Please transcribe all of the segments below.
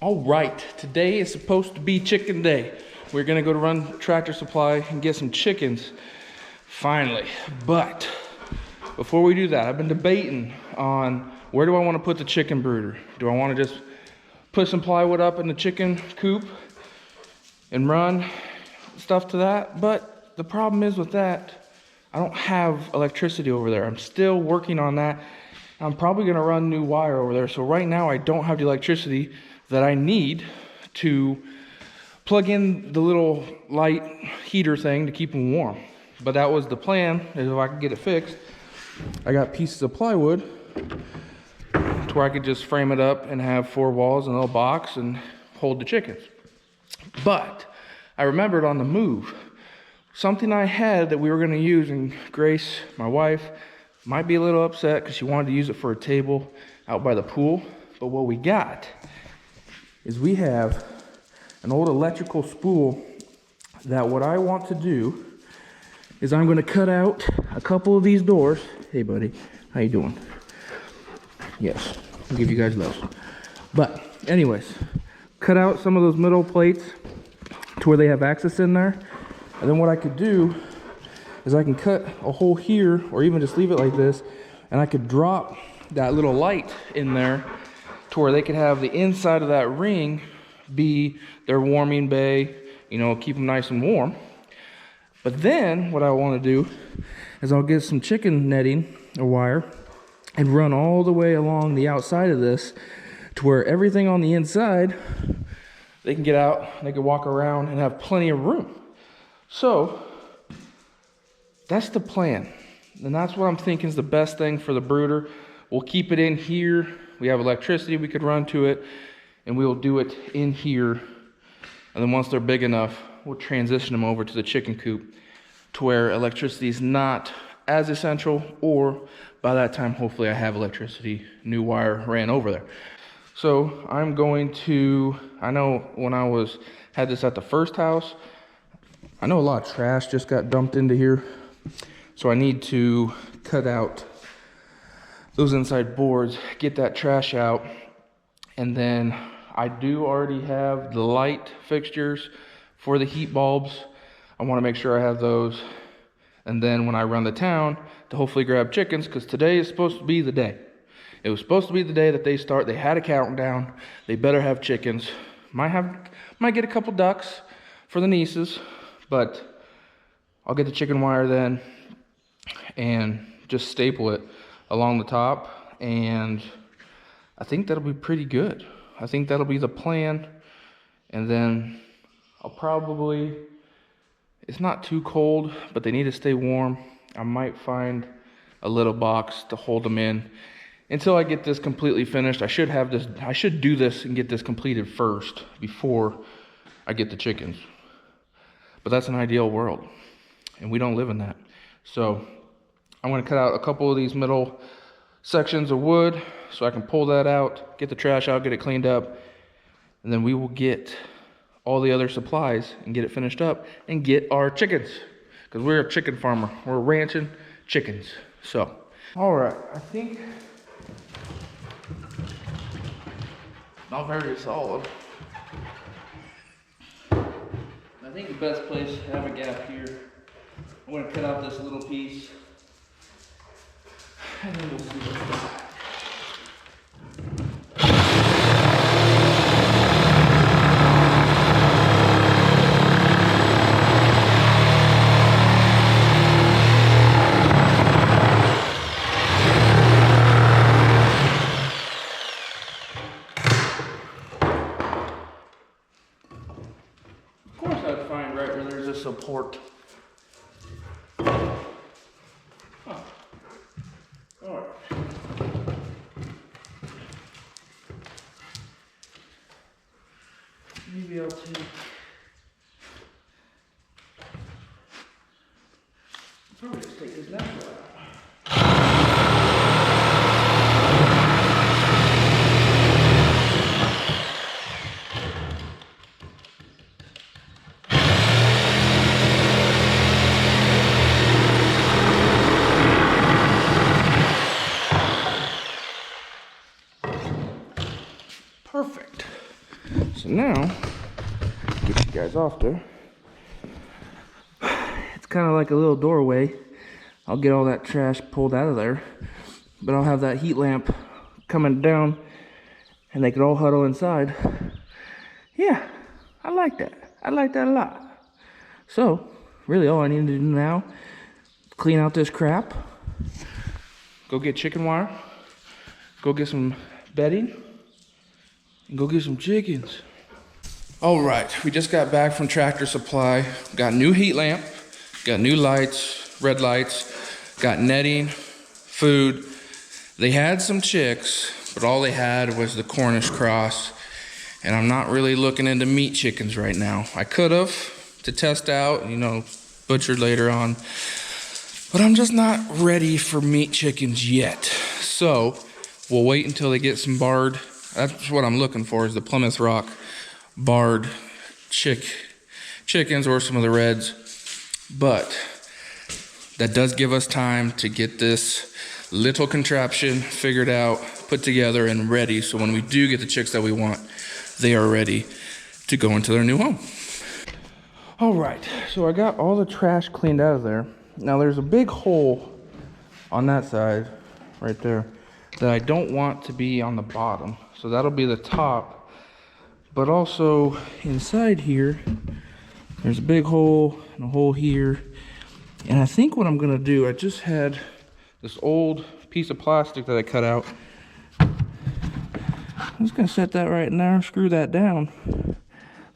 All right, today is supposed to be chicken day. We're gonna go to run Tractor Supply and get some chickens, finally. But before we do that, I've been debating on where do I wanna put the chicken brooder? Do I wanna just put some plywood up in the chicken coop and run stuff to that? But the problem is with that, I don't have electricity over there. I'm still working on that. I'm probably gonna run new wire over there. So right now I don't have the electricity that I need to plug in the little light heater thing to keep them warm. But that was the plan, is if I could get it fixed. I got pieces of plywood to where I could just frame it up and have 4 walls and a little box and hold the chickens. But I remembered on the move, something I had that we were gonna use, and Grace, my wife, might be a little upset because she wanted to use it for a table out by the pool. But what we got is we have an old electrical spool that what I want to do is I'm going to cut out a couple of these doors. Hey buddy, how you doing? Yes, I'll give you guys those. But anyways, cut out some of those middle plates to where they have access in there. And then what I could do is I can cut a hole here, or even just leave it like this, and I could drop that little light in there to where they could have the inside of that ring be their warming bay, you know, keep them nice and warm. But then what I want to do is I'll get some chicken netting or wire and run all the way along the outside of this to where everything on the inside, they can get out, they can walk around and have plenty of room. So that's the plan. And that's what I'm thinking is the best thing for the brooder. We'll keep it in here. We have electricity we could run to it, and we'll do it in here. And then once they're big enough, we'll transition them over to the chicken coop to where electricity is not as essential, or by that time, hopefully I have electricity, new wire ran over there. So I'm going to, I know when I had this at the first house, I know a lot of trash just got dumped into here. So I need to cut out those inside boards, get that trash out, and then I do already have the light fixtures for the heat bulbs. I want to make sure I have those. And then when I run the town to hopefully grab chickens, because today is supposed to be the day. It was supposed to be the day that they start. They had a countdown. They better have chickens. Might get a couple ducks for the nieces, but I'll get the chicken wire then and just staple it along the top, and I think that'll be pretty good. I think that'll be the plan. And then I'll probably, it's not too cold, but they need to stay warm. I might find a little box to hold them in until I get this completely finished. I should do this and get this completed first before I get the chickens. But that's an ideal world, and we don't live in that. So I'm going to cut out a couple of these middle sections of wood so I can pull that out, get the trash out, get it cleaned up, and then we will get all the other supplies and get it finished up and get our chickens, because we're a chicken farmer. We're ranching chickens. So, all right, I think not very solid. I think the best place to have a gap here, I'm going to cut out this little piece, and then we'll see what's back. Of course I'd find right where there's a support. Maybe I'll take, probably just take this natural out. Perfect. So now, get you guys off there. It's kind of like a little doorway. I'll get all that trash pulled out of there, but I'll have that heat lamp coming down and they can all huddle inside. Yeah, I like that. I like that a lot. So, really all I need to do now is clean out this crap, go get chicken wire, go get some bedding, and go get some chickens. All right, we just got back from Tractor Supply. Got new heat lamp, got new lights, red lights, got netting, food. They had some chicks, but all they had was the Cornish cross. And I'm not really looking into meat chickens right now. I could have to test out, you know, butchered later on. But I'm just not ready for meat chickens yet. So we'll wait until they get some barred. That's what I'm looking for, is the Plymouth Rock barred chickens or some of the reds. But that does give us time to get this little contraption figured out, put together, and ready. So when we do get the chicks that we want, they are ready to go into their new home. All right, so I got all the trash cleaned out of there. Now there's a big hole on that side right there that I don't want to be on the bottom. So that'll be the top. But also inside here, there's a big hole and a hole here. And I think what I'm gonna do, I just had this old piece of plastic that I cut out. I'm just gonna set that right in there, screw that down.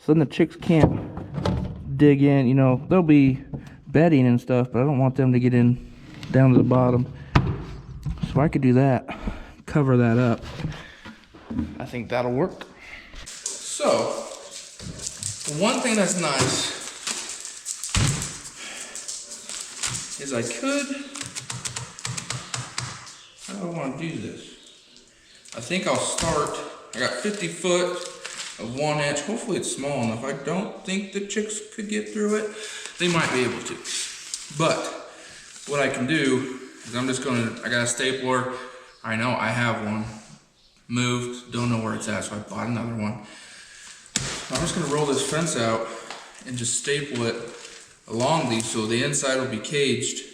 So then the chicks can't dig in, you know, there'll be bedding and stuff, but I don't want them to get in down to the bottom. So I could do that, cover that up. I think that'll work. So, one thing that's nice is I don't want to do this. I think I'll start, I got 50 foot of 1 inch. Hopefully it's small enough. I don't think the chicks could get through it. They might be able to. But what I can do is I got a stapler. I know I have one. Moved, don't know where it's at, so I bought another one. I'm just gonna roll this fence out and just staple it along these so the inside will be caged.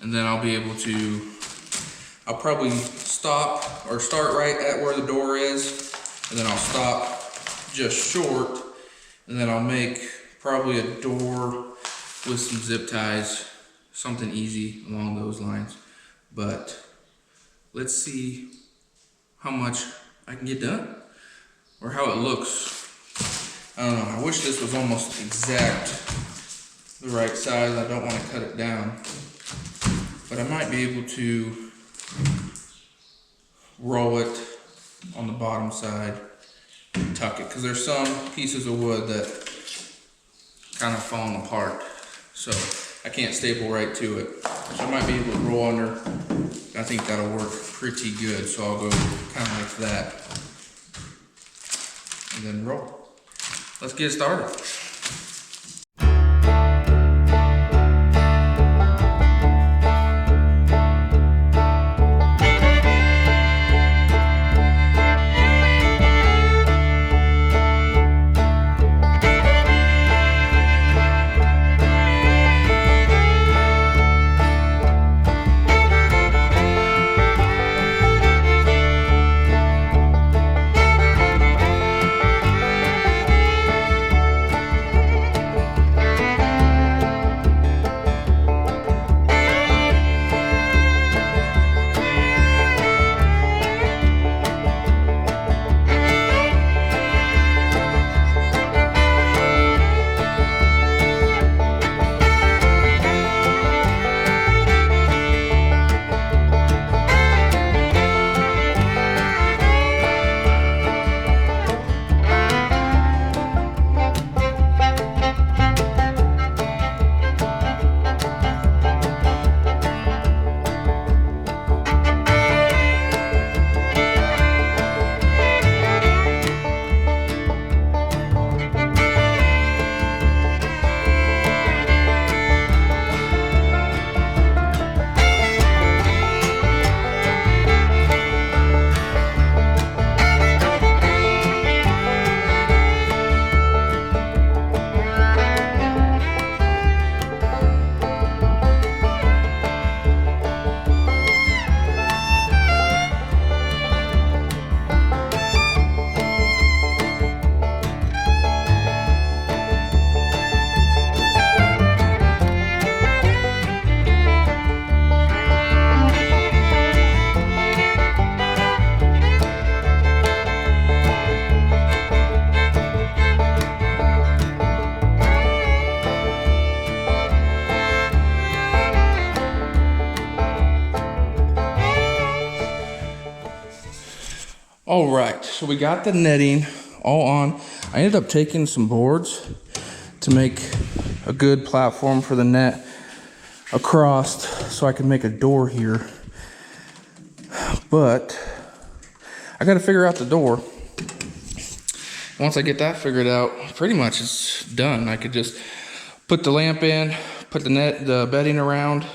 And then I'll be able to, I'll probably stop or start right at where the door is, and then I'll stop just short, and then I'll make probably a door with some zip ties, something easy along those lines. But let's see how much I can get done, or how it looks. I don't know, I wish this was almost exact the right size. I don't want to cut it down, but I might be able to roll it on the bottom side and tuck it, because there's some pieces of wood that kind of falling apart, so I can't staple right to it. So I might be able to roll under. I think that'll work pretty good, so I'll go kind of like that and then roll. Let's get started. All right, so we got the netting all on. I ended up taking some boards to make a good platform for the net across so I can make a door here. But I gotta figure out the door. Once I get that figured out, pretty much it's done. I could just put the lamp in, put the bedding around,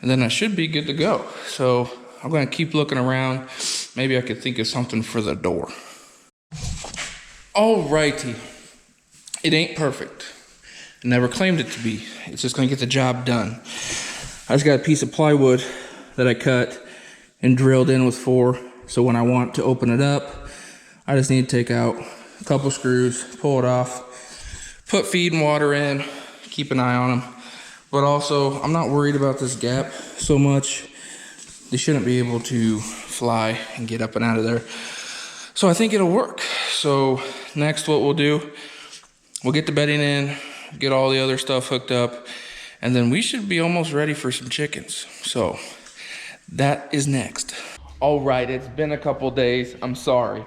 and then I should be good to go. So I'm gonna keep looking around. Maybe I could think of something for the door. Alrighty, it ain't perfect. I never claimed it to be. It's just gonna get the job done. I just got a piece of plywood that I cut and drilled in with 4. So when I want to open it up, I just need to take out a couple screws, pull it off, put feed and water in, keep an eye on them. But also, I'm not worried about this gap so much. They shouldn't be able to fly and get up and out of there. So I think it'll work. So next what we'll do, we'll get the bedding in, get all the other stuff hooked up, and then we should be almost ready for some chickens. So that is next. All right, it's been a couple days, I'm sorry,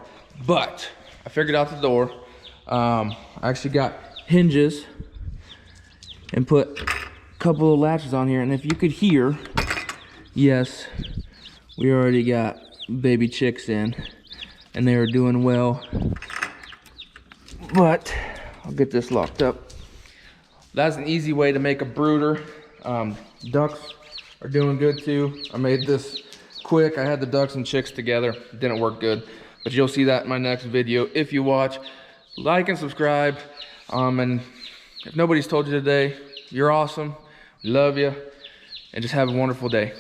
but I figured out the door. I actually got hinges and put a couple of latches on here, and if you could hear, yes, we already got baby chicks in, and they are doing well. But I'll get this locked up. That's an easy way to make a brooder. Ducks are doing good too. I made this quick. I had the ducks and chicks together. It didn't work good, but you'll see that in my next video. If you watch, like and subscribe. And if nobody's told you today, you're awesome. Love you, and just have a wonderful day.